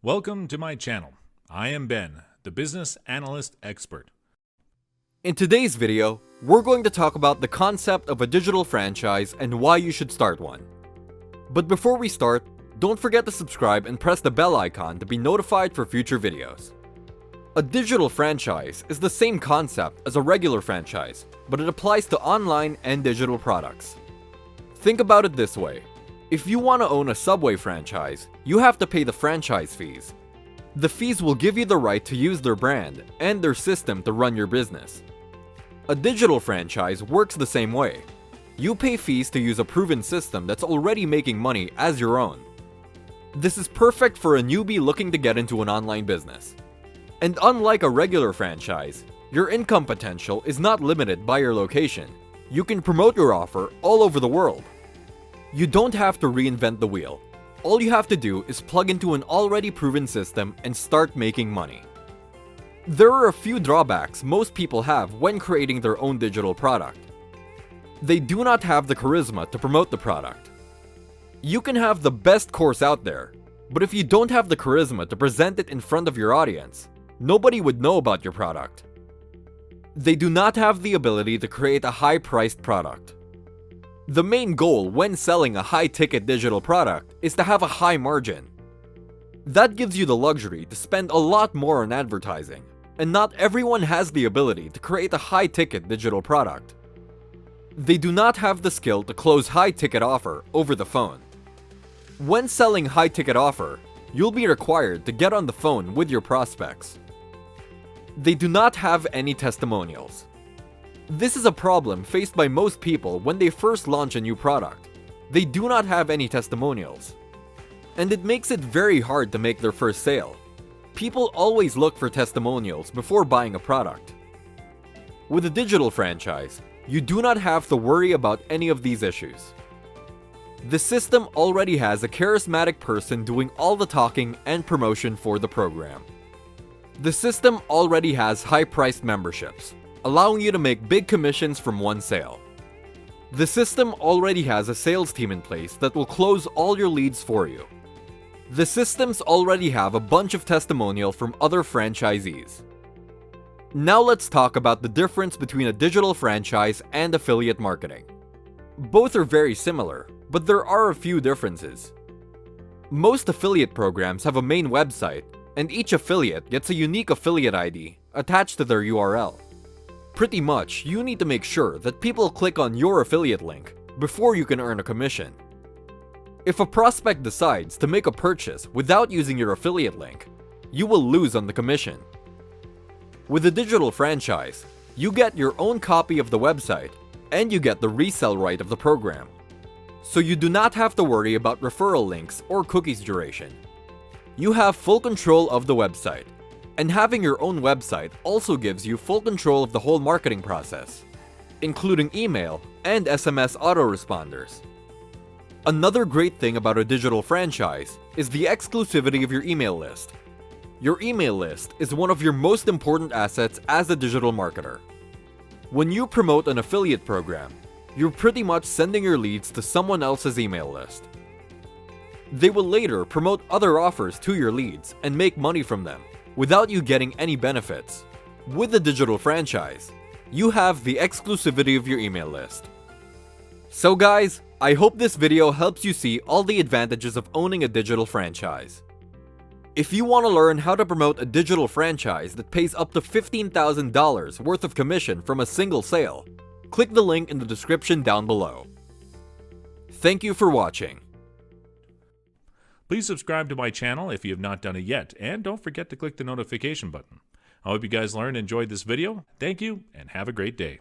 Welcome to my channel. I am Ben, the business analyst expert. In today's video, we're going to talk about the concept of a digital franchise and why you should start one. But before we start, don't forget to subscribe and press the bell icon to be notified for future videos. A digital franchise is the same concept as a regular franchise, but it applies to online and digital products. Think about it this way. If you want to own a Subway franchise, you have to pay the franchise fees. The fees will give you the right to use their brand and their system to run your business. A digital franchise works the same way. You pay fees to use a proven system that's already making money as your own. This is perfect for a newbie looking to get into an online business. And unlike a regular franchise, your income potential is not limited by your location. You can promote your offer all over the world. You don't have to reinvent the wheel. All you have to do is plug into an already proven system and start making money. There are a few drawbacks most people have when creating their own digital product. They do not have the charisma to promote the product. You can have the best course out there, but if you don't have the charisma to present it in front of your audience, nobody would know about your product. They do not have the ability to create a high-priced product. The main goal when selling a high-ticket digital product is to have a high margin. That gives you the luxury to spend a lot more on advertising, and not everyone has the ability to create a high-ticket digital product. They do not have the skill to close high-ticket offer over the phone. When selling high-ticket offer, you'll be required to get on the phone with your prospects. They do not have any testimonials. This is a problem faced by most people when they first launch a new product. They do not have any testimonials. And it makes it very hard to make their first sale. People always look for testimonials before buying a product. With a digital franchise, you do not have to worry about any of these issues. The system already has a charismatic person doing all the talking and promotion for the program. The system already has high-priced memberships, allowing you to make big commissions from one sale. The system already has a sales team in place that will close all your leads for you. The systems already have a bunch of testimonial from other franchisees. Now let's talk about the difference between a digital franchise and affiliate marketing. Both are very similar, but there are a few differences. Most affiliate programs have a main website, and each affiliate gets a unique affiliate ID attached to their URL. Pretty much, you need to make sure that people click on your affiliate link before you can earn a commission. If a prospect decides to make a purchase without using your affiliate link, you will lose on the commission. With a digital franchise, you get your own copy of the website and you get the resell right of the program. So you do not have to worry about referral links or cookies duration. You have full control of the website. And having your own website also gives you full control of the whole marketing process, including email and SMS autoresponders. Another great thing about a digital franchise is the exclusivity of your email list. Your email list is one of your most important assets as a digital marketer. When you promote an affiliate program, you're pretty much sending your leads to someone else's email list. They will later promote other offers to your leads and make money from them, without you getting any benefits. With a digital franchise, you have the exclusivity of your email list. So guys, I hope this video helps you see all the advantages of owning a digital franchise. If you want to learn how to promote a digital franchise that pays up to $15,000 worth of commission from a single sale, click the link in the description down below. Thank you for watching. Please subscribe to my channel if you have not done it yet, and don't forget to click the notification button. I hope you guys learned and enjoyed this video. Thank you, and have a great day.